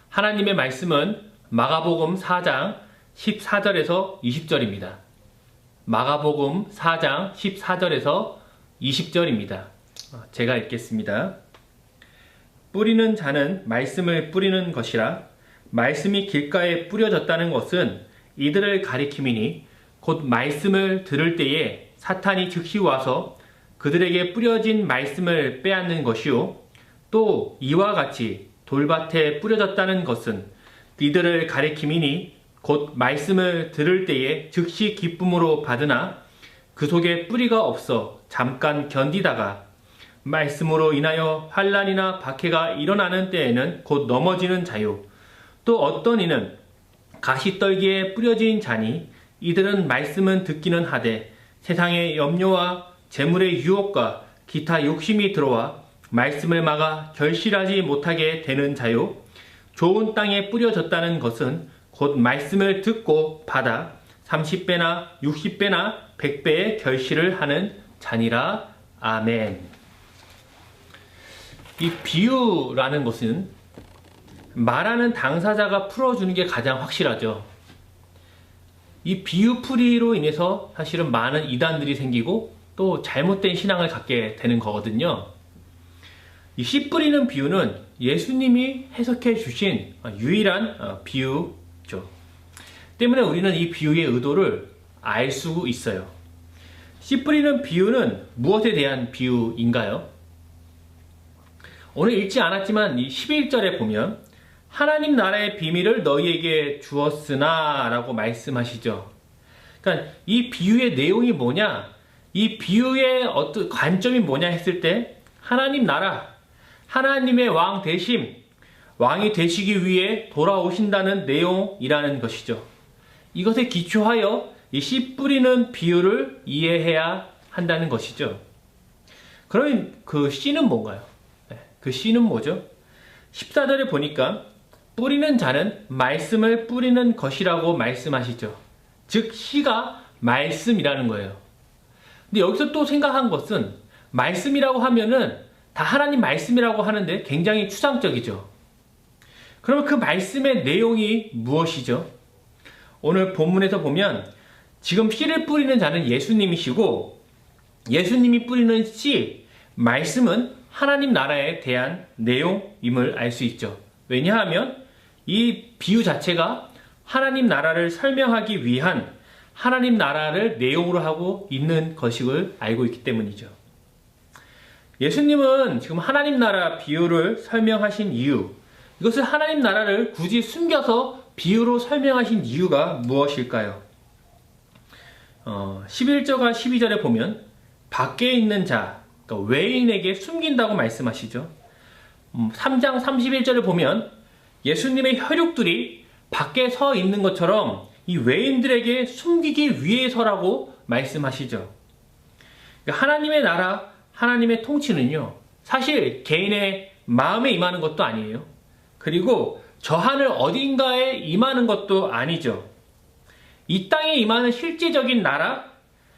하나님의 말씀은 마가복음 4장 14절에서 20절입니다. 마가복음 4장 14절에서 20절입니다. 제가 읽겠습니다. 뿌리는 자는 말씀을 뿌리는 것이라. 말씀이 길가에 뿌려졌다는 것은 이들을 가리킴이니 곧 말씀을 들을 때에 사탄이 즉시 와서 그들에게 뿌려진 말씀을 빼앗는 것이요. 또 이와 같이 돌밭에 뿌려졌다는 것은 이들을 가리킴이니 곧 말씀을 들을 때에 즉시 기쁨으로 받으나 그 속에 뿌리가 없어 잠깐 견디다가 말씀으로 인하여 환난이나 박해가 일어나는 때에는 곧 넘어지는 자요. 또 어떤 이는 가시떨기에 뿌려진 자니 이들은 말씀은 듣기는 하되 세상의 염려와 재물의 유혹과 기타 욕심이 들어와 말씀을 막아 결실하지 못하게 되는 자요. 좋은 땅에 뿌려졌다는 것은 곧 말씀을 듣고 받아 30배나 60배나 100배의 결실을 하는 자니라. 아멘. 이 비유라는 것은 말하는 당사자가 풀어주는 게 가장 확실하죠. 이 비유풀이로 인해서 사실은 많은 이단들이 생기고 또 잘못된 신앙을 갖게 되는 거거든요. 이 씨 뿌리는 비유는 예수님이 해석해 주신 유일한 비유죠. 때문에 우리는 이 비유의 의도를 알 수 있어요. 씨 뿌리는 비유는 무엇에 대한 비유인가요? 오늘 읽지 않았지만 이 11절에 보면 하나님 나라의 비밀을 너희에게 주었으나 라고 말씀하시죠. 그러니까 이 비유의 내용이 뭐냐, 이 비유의 어떤 관점이 뭐냐 했을 때 하나님 나라, 하나님의 왕 대심, 왕이 되시기 위해 돌아오신다는 내용이라는 것이죠. 이것에 기초하여 이 씨 뿌리는 비유를 이해해야 한다는 것이죠. 그럼 그 씨는 뭔가요? 그 씨는 뭐죠? 14절에 보니까 뿌리는 자는 말씀을 뿌리는 것이라고 말씀하시죠. 즉 씨가 말씀이라는 거예요. 근데 여기서 또 생각한 것은 말씀이라고 하면은 다 하나님 말씀이라고 하는데 굉장히 추상적이죠. 그러면 그 말씀의 내용이 무엇이죠? 오늘 본문에서 보면 지금 씨를 뿌리는 자는 예수님이시고 예수님이 뿌리는 씨, 말씀은 하나님 나라에 대한 내용임을 알 수 있죠. 왜냐하면 이 비유 자체가 하나님 나라를 설명하기 위한 하나님 나라를 내용으로 하고 있는 것임을 알고 있기 때문이죠. 예수님은 지금 하나님 나라 비유를 설명하신 이유, 이것을 하나님 나라를 굳이 숨겨서 비유로 설명하신 이유가 무엇일까요? 11절과 12절에 보면 밖에 있는 자, 그러니까 외인에게 숨긴다고 말씀하시죠. 3장 31절을 보면 예수님의 혈육들이 밖에 서 있는 것처럼 이 외인들에게 숨기기 위해서라고 말씀하시죠. 그러니까 하나님의 나라, 하나님의 통치는요, 사실 개인의 마음에 임하는 것도 아니에요. 그리고 저 하늘 어딘가에 임하는 것도 아니죠. 이 땅에 임하는 실제적인 나라,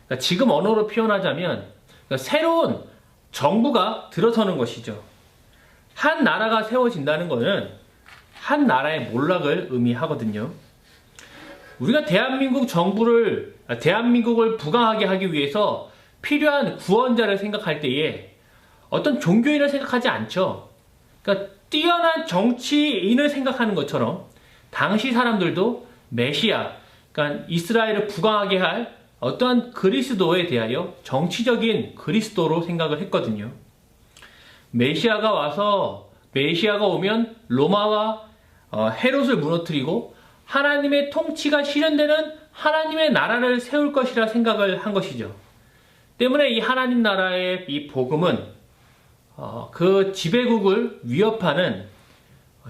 그러니까 지금 언어로 표현하자면 그러니까 새로운 정부가 들어서는 것이죠. 한 나라가 세워진다는 것은 한 나라의 몰락을 의미하거든요. 우리가 대한민국을 부강하게 하기 위해서 필요한 구원자를 생각할 때에 어떤 종교인을 생각하지 않죠. 그러니까 뛰어난 정치인을 생각하는 것처럼 당시 사람들도 메시아, 그러니까 이스라엘을 부강하게 할 어떠한 그리스도에 대하여 정치적인 그리스도로 생각을 했거든요. 메시아가 오면 로마와 헤롯을 무너뜨리고 하나님의 통치가 실현되는 하나님의 나라를 세울 것이라 생각을 한 것이죠. 때문에 이 하나님 나라의 이 복음은 그 지배국을 위협하는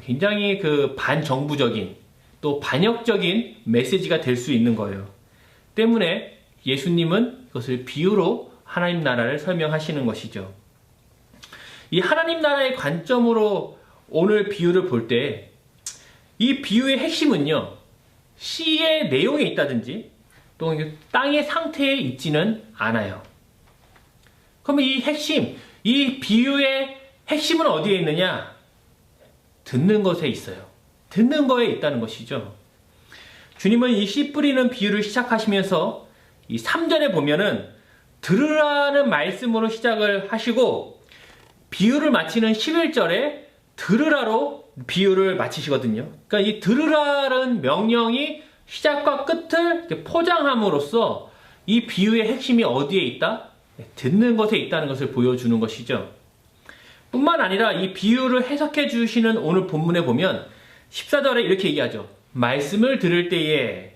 굉장히 그 반정부적인 또 반역적인 메시지가 될 수 있는 거예요. 때문에 예수님은 그것을 비유로 하나님 나라를 설명하시는 것이죠. 이 하나님 나라의 관점으로 오늘 비유를 볼 때 이 비유의 핵심은요, 씨의 내용에 있다든지 또 땅의 상태에 있지는 않아요. 그러면 이 비유의 핵심은 어디에 있느냐? 듣는 것에 있어요. 듣는 거에 있다는 것이죠. 주님은 이 씨 뿌리는 비유를 시작하시면서 이 3절에 보면은 들으라는 말씀으로 시작을 하시고 비유를 마치는 11절에 들으라로 비유를 마치시거든요. 그러니까 이 들으라는 명령이 시작과 끝을 포장함으로써 이 비유의 핵심이 어디에 있다? 듣는 것에 있다는 것을 보여주는 것이죠. 뿐만 아니라 이 비유를 해석해 주시는 오늘 본문에 보면 14절에 이렇게 얘기하죠. 말씀을 들을 때에,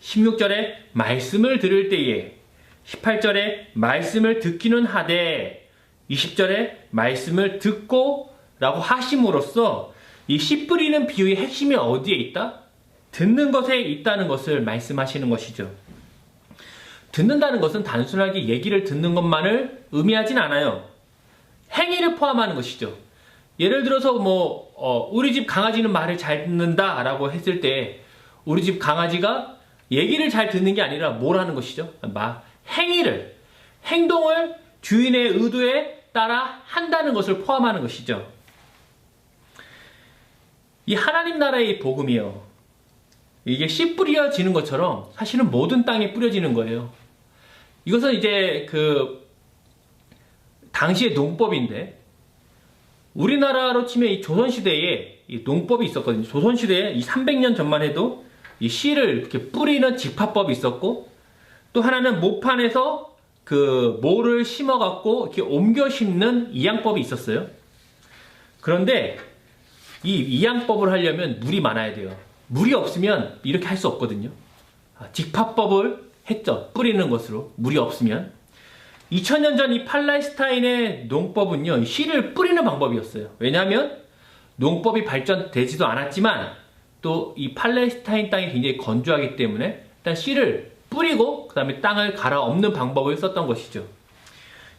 16절에 말씀을 들을 때에, 18절에 말씀을 듣기는 하되, 20절에 말씀을 듣고 라고 하심으로써 이 씨 뿌리는 비유의 핵심이 어디에 있다? 듣는 것에 있다는 것을 말씀하시는 것이죠. 듣는다는 것은 단순하게 얘기를 듣는 것만을 의미하진 않아요. 행위를 포함하는 것이죠. 예를 들어서 우리 집 강아지는 말을 잘 듣는다 라고 했을 때 우리 집 강아지가 얘기를 잘 듣는 게 아니라 뭘 하는 것이죠? 행동을 주인의 의도에 따라 한다는 것을 포함하는 것이죠. 이 하나님 나라의 복음이요, 이게 씨 뿌려지는 것처럼 사실은 모든 땅에 뿌려지는 거예요. 이것은 이제 당시의 농법인데, 우리나라로 치면 이 조선시대에 이 농법이 있었거든요. 조선시대에 이 300년 전만 해도 이 씨를 이렇게 뿌리는 직파법이 있었고, 또 하나는 모판에서 모를 심어갖고 이렇게 옮겨 심는 이양법이 있었어요. 그런데 이 이양법을 하려면 물이 많아야 돼요. 물이 없으면 이렇게 할 수 없거든요. 직파법을 했죠. 뿌리는 것으로. 물이 없으면. 2000년 전 이 팔레스타인의 농법은요, 씨를 뿌리는 방법이었어요. 왜냐하면 농법이 발전되지도 않았지만 또 이 팔레스타인 땅이 굉장히 건조하기 때문에 일단 씨를 뿌리고 그 다음에 땅을 갈아엎는 방법을 썼던 것이죠.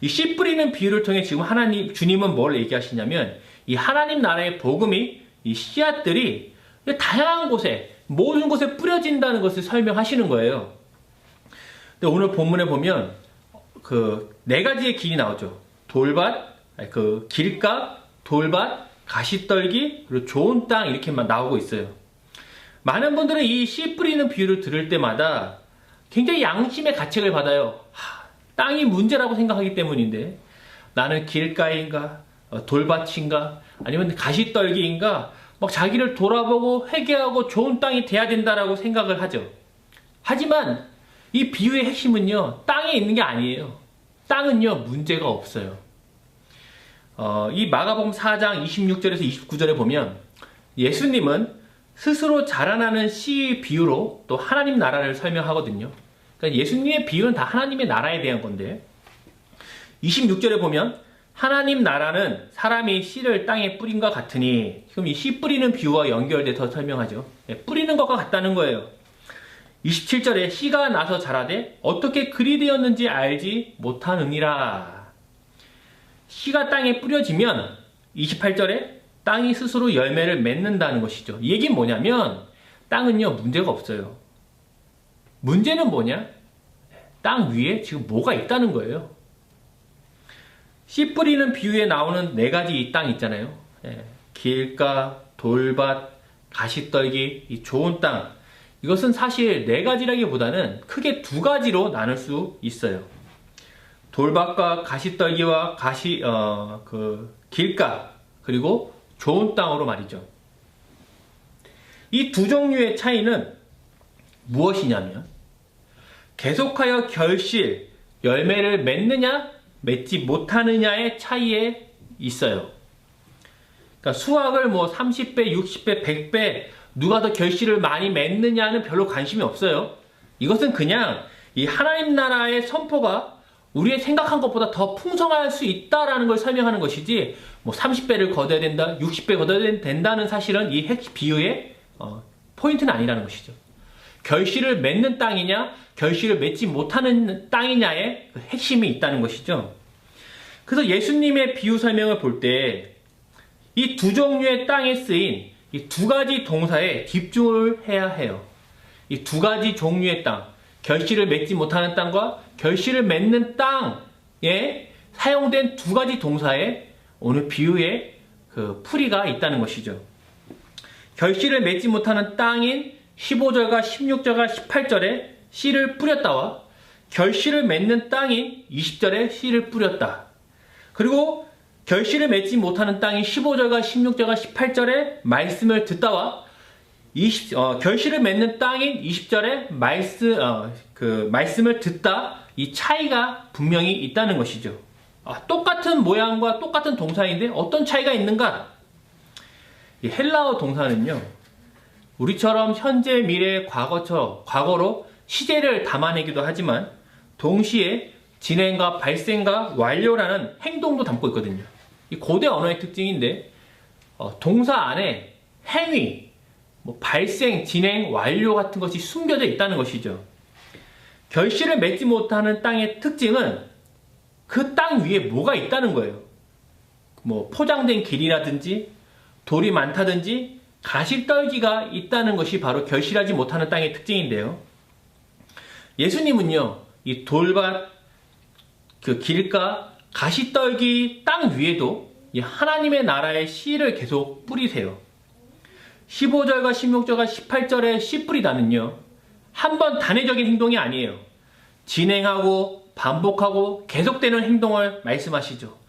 이 씨 뿌리는 비유를 통해 지금 주님은 뭘 얘기하시냐면, 이 하나님 나라의 복음이, 이 씨앗들이 다양한 곳에, 모든 곳에 뿌려진다는 것을 설명하시는 거예요. 근데 오늘 본문에 보면 네 가지의 길이 나오죠. 돌밭, 길가, 돌밭, 가시떨기, 그리고 좋은 땅, 이렇게만 나오고 있어요. 많은 분들은 이 씨 뿌리는 비유를 들을 때마다 굉장히 양심의 가책을 받아요. 땅이 문제라고 생각하기 때문인데, 나는 길가인가, 돌밭인가, 아니면 가시떨기인가, 막 자기를 돌아보고 회개하고 좋은 땅이 돼야 된다라고 생각을 하죠. 하지만 이 비유의 핵심은요, 땅에 있는 게 아니에요. 땅은요, 문제가 없어요. 이 마가복음 4장 26절에서 29절에 보면 예수님은 스스로 자라나는 씨 비유로 또 하나님 나라를 설명하거든요. 그러니까 예수님의 비유는 다 하나님의 나라에 대한 건데, 26절에 보면 하나님 나라는 사람이 씨를 땅에 뿌린 것 같으니, 지금 이 씨 뿌리는 비유와 연결돼서 설명하죠. 뿌리는 것과 같다는 거예요. 27절에 씨가 나서 자라되 어떻게 그리 되었는지 알지 못하느니라. 씨가 땅에 뿌려지면 28절에 땅이 스스로 열매를 맺는다는 것이죠. 이 얘기는 뭐냐면, 땅은요, 문제가 없어요. 문제는 뭐냐? 땅 위에 지금 뭐가 있다는 거예요. 씨 뿌리는 비유에 나오는 네 가지 이 땅 있잖아요. 길가, 돌밭, 가시떨기, 이 좋은 땅. 이것은 사실 네 가지라기보다는 크게 두 가지로 나눌 수 있어요. 돌밭과 가시떨기와 길가, 그리고 좋은 땅으로 말이죠. 이 두 종류의 차이는 무엇이냐면, 계속하여 결실, 열매를 맺느냐, 맺지 못하느냐의 차이에 있어요. 그러니까 수확을 30배, 60배, 100배, 누가 더 결실을 많이 맺느냐는 별로 관심이 없어요. 이것은 그냥 이 하나님 나라의 선포가 우리의 생각한 것보다 더 풍성할 수 있다라는 걸 설명하는 것이지, 30배를 거둬야 된다, 60배 거둬야 된다는 사실은 이 비유의 포인트는 아니라는 것이죠. 결실을 맺는 땅이냐, 결실을 맺지 못하는 땅이냐의 핵심이 있다는 것이죠. 그래서 예수님의 비유 설명을 볼 때 이 두 종류의 땅에 쓰인 이 두 가지 동사에 집중을 해야 해요. 이 두 가지 종류의 땅, 결실을 맺지 못하는 땅과 결실을 맺는 땅에 사용된 두 가지 동사에 오늘 비유의 풀이가 있다는 것이죠. 결실을 맺지 못하는 땅인 15절과 16절과 18절에 씨를 뿌렸다와 결실을 맺는 땅인 20절에 씨를 뿌렸다. 그리고 결실을 맺지 못하는 땅인 15절과 16절과 18절에 말씀을 듣다와 결실을 맺는 땅인 20절에 말씀을 듣다, 이 차이가 분명히 있다는 것이죠. 똑같은 모양과 똑같은 동사인데 어떤 차이가 있는가? 이 헬라어 동사는요, 우리처럼 현재, 미래, 과거로 시제를 담아내기도 하지만 동시에 진행과 발생과 완료라는 행동도 담고 있거든요. 이 고대 언어의 특징인데 동사 안에 행위, 발생, 진행, 완료 같은 것이 숨겨져 있다는 것이죠. 결실을 맺지 못하는 땅의 특징은 그 땅 위에 뭐가 있다는 거예요. 포장된 길이라든지 돌이 많다든지 가시떨기가 있다는 것이 바로 결실하지 못하는 땅의 특징인데요. 예수님은요, 이 돌밭, 그 길가, 가시떨기 땅 위에도 이 하나님의 나라의 씨를 계속 뿌리세요. 15절과 16절과 18절에 씨 뿌리다는요, 한번 단회적인 행동이 아니에요. 진행하고 반복하고 계속되는 행동을 말씀하시죠.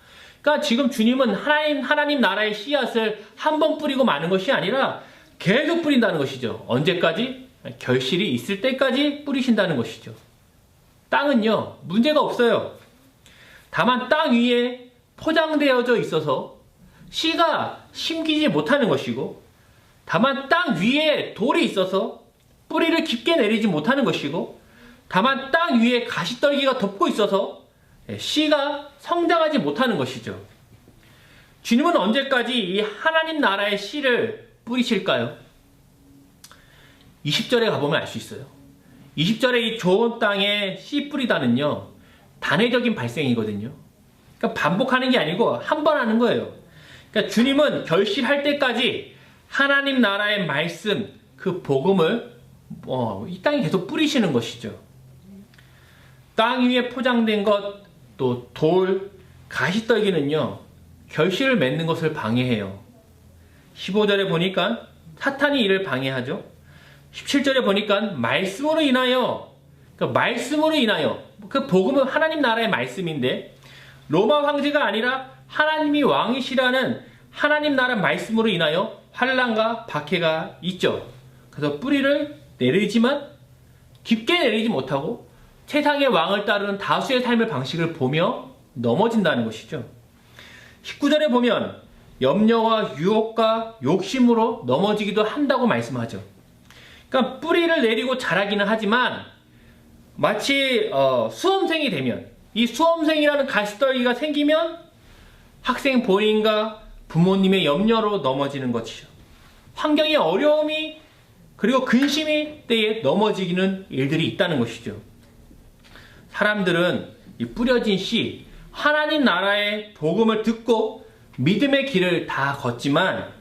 그러니까 지금 주님은 하나님 나라의 씨앗을 한 번 뿌리고 마는 것이 아니라 계속 뿌린다는 것이죠. 언제까지? 결실이 있을 때까지 뿌리신다는 것이죠. 땅은요, 문제가 없어요. 다만 땅 위에 포장되어져 있어서 씨가 심기지 못하는 것이고, 다만 땅 위에 돌이 있어서 뿌리를 깊게 내리지 못하는 것이고, 다만 땅 위에 가시떨기가 덮고 있어서 씨가 성장하지 못하는 것이죠. 주님은 언제까지 이 하나님 나라의 씨를 뿌리실까요? 20절에 가보면 알 수 있어요. 20절에 이 좋은 땅에 씨 뿌리다는요, 단회적인 발생이거든요. 그러니까 반복하는 게 아니고 한 번 하는 거예요. 그러니까 주님은 결실할 때까지 하나님 나라의 말씀, 그 복음을 이 땅에 계속 뿌리시는 것이죠. 땅 위에 포장된 것, 또 돌, 가시떨기는요, 결실을 맺는 것을 방해해요. 15절에 보니까 사탄이 이를 방해하죠. 17절에 보니까 말씀으로 인하여, 그 복음은 하나님 나라의 말씀인데 로마 황제가 아니라 하나님이 왕이시라는 하나님 나라 말씀으로 인하여 환난과 박해가 있죠. 그래서 뿌리를 내리지만 깊게 내리지 못하고 세상의 왕을 따르는 다수의 삶의 방식을 보며 넘어진다는 것이죠. 19절에 보면 염려와 유혹과 욕심으로 넘어지기도 한다고 말씀하죠. 그러니까 뿌리를 내리고 자라기는 하지만 마치 수험생이 되면, 이 수험생이라는 가시떨기가 생기면 학생 본인과 부모님의 염려로 넘어지는 것이죠. 환경의 어려움이 그리고 근심이 때에 넘어지기는 일들이 있다는 것이죠. 사람들은 이 뿌려진 씨, 하나님 나라의 복음을 듣고 믿음의 길을 다 걷지만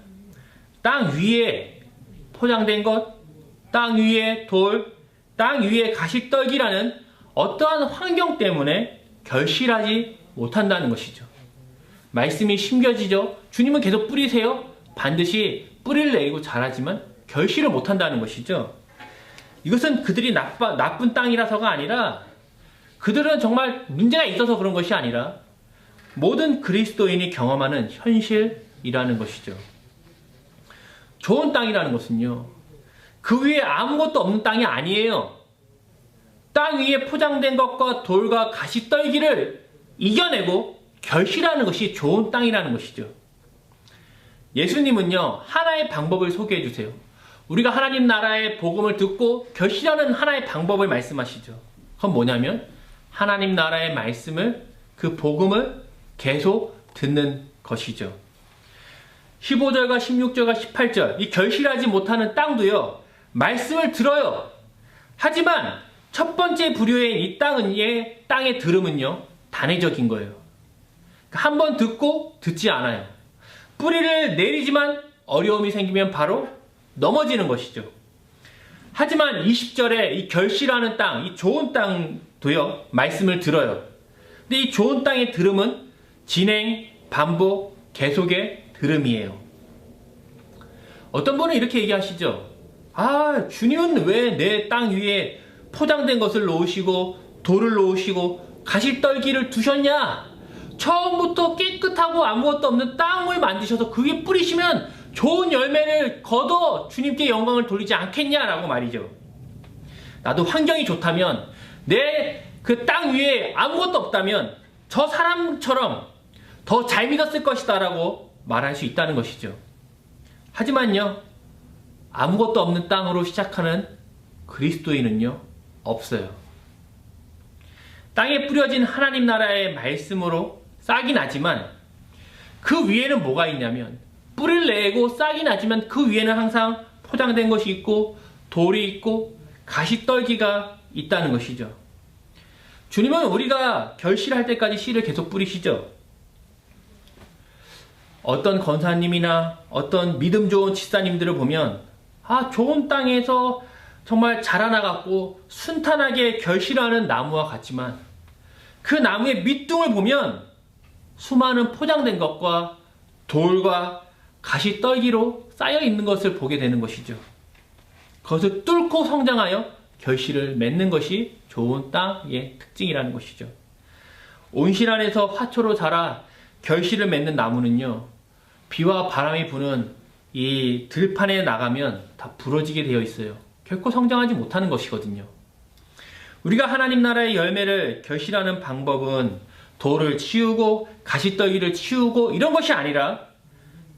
땅 위에 포장된 것, 땅 위에 돌, 땅 위에 가시떨기라는 어떠한 환경 때문에 결실하지 못한다는 것이죠. 말씀이 심겨지죠. 주님은 계속 뿌리세요. 반드시 뿌리를 내리고 자라지만 결실을 못한다는 것이죠. 이것은 그들이 나쁜 땅이라서가 아니라, 그들은 정말 문제가 있어서 그런 것이 아니라 모든 그리스도인이 경험하는 현실이라는 것이죠. 좋은 땅이라는 것은요, 그 위에 아무것도 없는 땅이 아니에요. 땅 위에 포장된 것과 돌과 가시떨기를 이겨내고 결실하는 것이 좋은 땅이라는 것이죠. 예수님은요, 하나의 방법을 소개해 주세요. 우리가 하나님 나라의 복음을 듣고 결실하는 하나의 방법을 말씀하시죠. 그건 뭐냐면 하나님 나라의 말씀을, 그 복음을 계속 듣는 것이죠. 15절과 16절과 18절, 이 결실하지 못하는 땅도요, 말씀을 들어요. 하지만 첫 번째 부류의 이 땅의 들음은요, 단회적인 거예요. 한 번 듣고 듣지 않아요. 뿌리를 내리지만 어려움이 생기면 바로 넘어지는 것이죠. 하지만 20절에 이 결실하는 땅, 이 좋은 땅도요, 말씀을 들어요. 근데 이 좋은 땅의 들음은 진행, 반복, 계속의 들음이에요. 어떤 분은 이렇게 얘기하시죠. 아, 주님은 왜 내 땅 위에 포장된 것을 놓으시고 돌을 놓으시고 가시떨기를 두셨냐? 처음부터 깨끗하고 아무것도 없는 땅을 만드셔서 그게 뿌리시면 좋은 열매를 거둬 주님께 영광을 돌리지 않겠냐라고 말이죠. 나도 환경이 좋다면, 내 그 땅 위에 아무것도 없다면 저 사람처럼 더 잘 믿었을 것이다 라고 말할 수 있다는 것이죠. 하지만요, 아무것도 없는 땅으로 시작하는 그리스도인은요, 없어요. 땅에 뿌려진 하나님 나라의 말씀으로 싹이 나지만 그 위에는 뭐가 있냐면, 뿌리를 내고 싹이 나지만 그 위에는 항상 포장된 것이 있고 돌이 있고 가시떨기가 있다는 것이죠. 주님은 우리가 결실할 때까지 씨를 계속 뿌리시죠. 어떤 권사님이나 어떤 믿음 좋은 집사님들을 보면 좋은 땅에서 정말 자라나갖고 순탄하게 결실하는 나무와 같지만 그 나무의 밑둥을 보면 수많은 포장된 것과 돌과 가시떨기로 쌓여 있는 것을 보게 되는 것이죠. 그것을 뚫고 성장하여 결실을 맺는 것이 좋은 땅의 특징이라는 것이죠. 온실 안에서 화초로 자라 결실을 맺는 나무는요, 비와 바람이 부는 이 들판에 나가면 다 부러지게 되어 있어요. 결코 성장하지 못하는 것이거든요. 우리가 하나님 나라의 열매를 결실하는 방법은 돌을 치우고 가시떨기를 치우고 이런 것이 아니라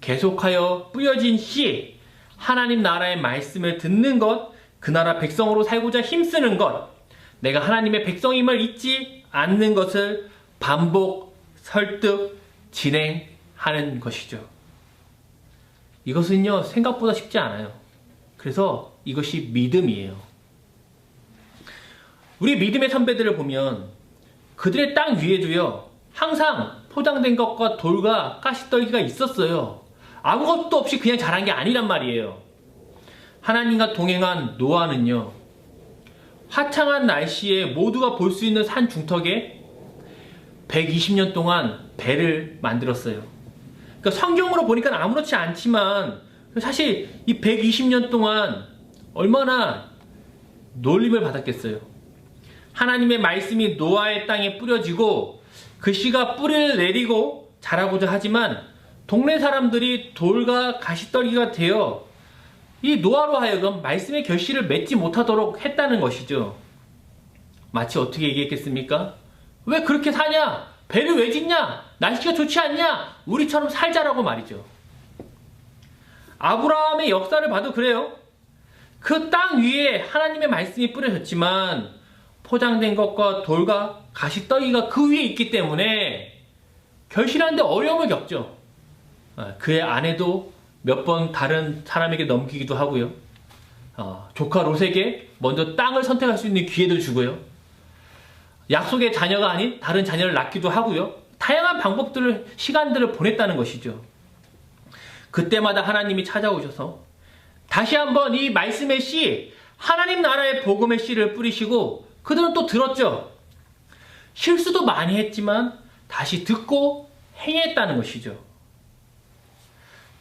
계속하여 뿌려진 씨, 하나님 나라의 말씀을 듣는 것, 그 나라 백성으로 살고자 힘쓰는 것, 내가 하나님의 백성임을 잊지 않는 것을 반복, 설득, 진행하는 것이죠. 이것은요, 생각보다 쉽지 않아요. 그래서 이것이 믿음이에요. 우리 믿음의 선배들을 보면 그들의 땅 위에도요, 항상 포장된 것과 돌과 가시떨기가 있었어요. 아무것도 없이 그냥 자란 게 아니란 말이에요. 하나님과 동행한 노아는요, 화창한 날씨에 모두가 볼 수 있는 산 중턱에 120년 동안 배를 만들었어요. 그러니까 성경으로 보니까 아무렇지 않지만 사실 이 120년 동안 얼마나 놀림을 받았겠어요. 하나님의 말씀이 노아의 땅에 뿌려지고 그 씨가 뿌리를 내리고 자라고자 하지만 동네 사람들이 돌과 가시떨기가 되어 이 노아로 하여금 말씀의 결실을 맺지 못하도록 했다는 것이죠. 마치 어떻게 얘기했겠습니까? 왜 그렇게 사냐? 배를 왜 짓냐? 날씨가 좋지 않냐? 우리처럼 살자라고 말이죠. 아브라함의 역사를 봐도 그래요. 그 땅 위에 하나님의 말씀이 뿌려졌지만 포장된 것과 돌과 가시떨기가 그 위에 있기 때문에 결실하는데 어려움을 겪죠. 그의 아내도 몇 번 다른 사람에게 넘기기도 하고요. 조카 롯에게 먼저 땅을 선택할 수 있는 기회도 주고요. 약속의 자녀가 아닌 다른 자녀를 낳기도 하고요. 다양한 방법들을, 시간들을 보냈다는 것이죠. 그때마다 하나님이 찾아오셔서 다시 한번 이 말씀의 씨, 하나님 나라의 복음의 씨를 뿌리시고 그들은 또 들었죠. 실수도 많이 했지만 다시 듣고 행했다는 것이죠.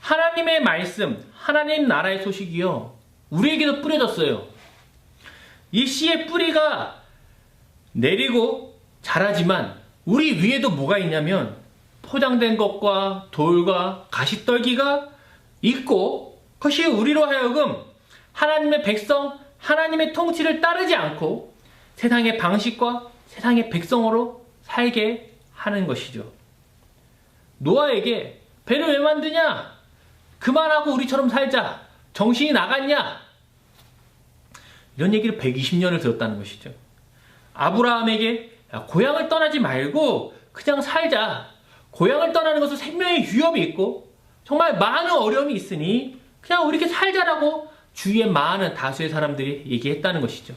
하나님의 말씀, 하나님 나라의 소식이요, 우리에게도 뿌려졌어요. 이 씨의 뿌리가 내리고 자라지만 우리 위에도 뭐가 있냐면 포장된 것과 돌과 가시떨기가 있고, 그것이 우리로 하여금 하나님의 백성, 하나님의 통치를 따르지 않고 세상의 방식과 세상의 백성으로 살게 하는 것이죠. 노아에게 배를 왜 만드냐? 그만하고 우리처럼 살자. 정신이 나갔냐? 이런 얘기를 120년을 들었다는 것이죠. 아브라함에게 고향을 떠나지 말고 그냥 살자. 고향을 떠나는 것은 생명의 위협이 있고 정말 많은 어려움이 있으니 그냥 우리 이렇게 살자라고 주위의 많은 다수의 사람들이 얘기했다는 것이죠.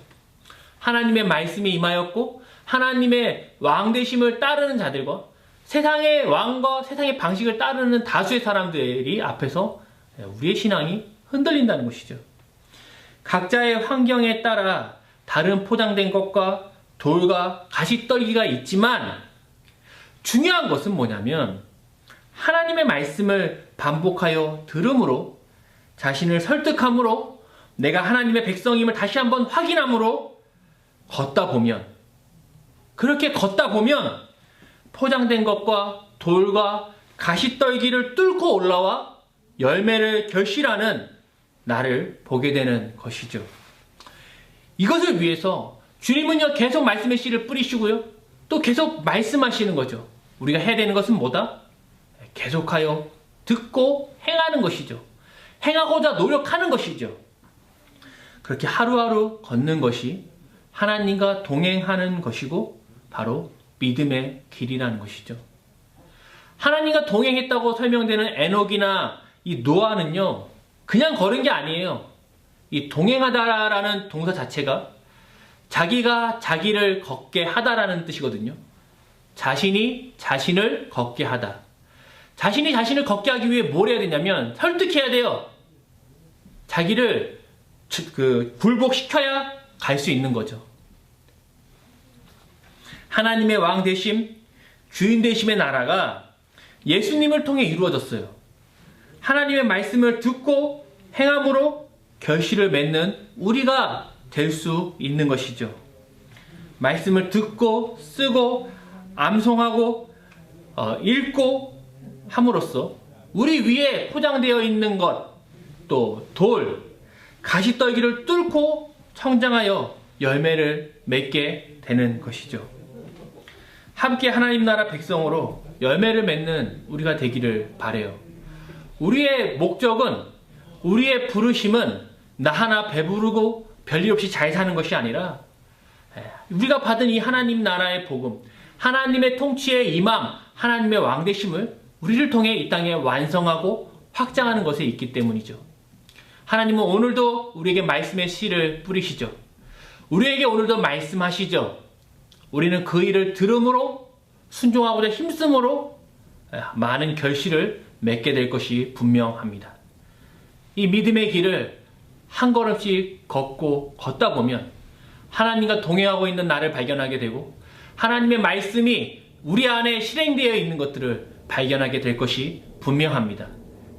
하나님의 말씀이 임하였고 하나님의 왕되심을 따르는 자들과 세상의 왕과 세상의 방식을 따르는 다수의 사람들이 앞에서 우리의 신앙이 흔들린다는 것이죠. 각자의 환경에 따라 다른 포장된 것과 돌과 가시떨기가 있지만 중요한 것은 뭐냐면 하나님의 말씀을 반복하여 들음으로 자신을 설득함으로 내가 하나님의 백성임을 다시 한번 확인함으로 걷다 보면, 그렇게 걷다 보면 포장된 것과 돌과 가시떨기를 뚫고 올라와 열매를 결실하는 나를 보게 되는 것이죠. 이것을 위해서 주님은요, 계속 말씀의 씨를 뿌리시고요, 또 계속 말씀하시는 거죠. 우리가 해야 되는 것은 뭐다? 계속하여 듣고 행하는 것이죠. 행하고자 노력하는 것이죠. 그렇게 하루하루 걷는 것이 하나님과 동행하는 것이고 바로 믿음의 길이라는 것이죠. 하나님과 동행했다고 설명되는 에녹이나 이 노아는요, 그냥 걸은 게 아니에요. 이 동행하다라는 동사 자체가 자기가 자기를 걷게 하다라는 뜻이거든요. 자신이 자신을 걷게 하다. 자신이 자신을 걷게 하기 위해 뭘 해야 되냐면 설득해야 돼요. 자기를 굴복시켜야 갈 수 있는 거죠. 하나님의 왕 되심, 주인 되심의 나라가 예수님을 통해 이루어졌어요. 하나님의 말씀을 듣고 행함으로 결실을 맺는 우리가 될 수 있는 것이죠. 말씀을 듣고 쓰고 암송하고 읽고 함으로써 우리 위에 포장되어 있는 것, 또 돌, 가시떨기를 뚫고 성장하여 열매를 맺게 되는 것이죠. 함께 하나님 나라 백성으로 열매를 맺는 우리가 되기를 바라요. 우리의 목적은, 우리의 부르심은 나 하나 배부르고 별일 없이 잘 사는 것이 아니라 우리가 받은 이 하나님 나라의 복음, 하나님의 통치에 임함, 하나님의 왕되심을 우리를 통해 이 땅에 완성하고 확장하는 것에 있기 때문이죠. 하나님은 오늘도 우리에게 말씀의 씨를 뿌리시죠. 우리에게 오늘도 말씀하시죠. 우리는 그 일을 들음으로 순종하고자 힘쓰므로 많은 결실을 맺게 될 것이 분명합니다. 이 믿음의 길을 한 걸음씩 걷다 보면 하나님과 동행하고 있는 나를 발견하게 되고 하나님의 말씀이 우리 안에 실행되어 있는 것들을 발견하게 될 것이 분명합니다.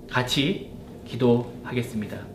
같이 기도하겠습니다.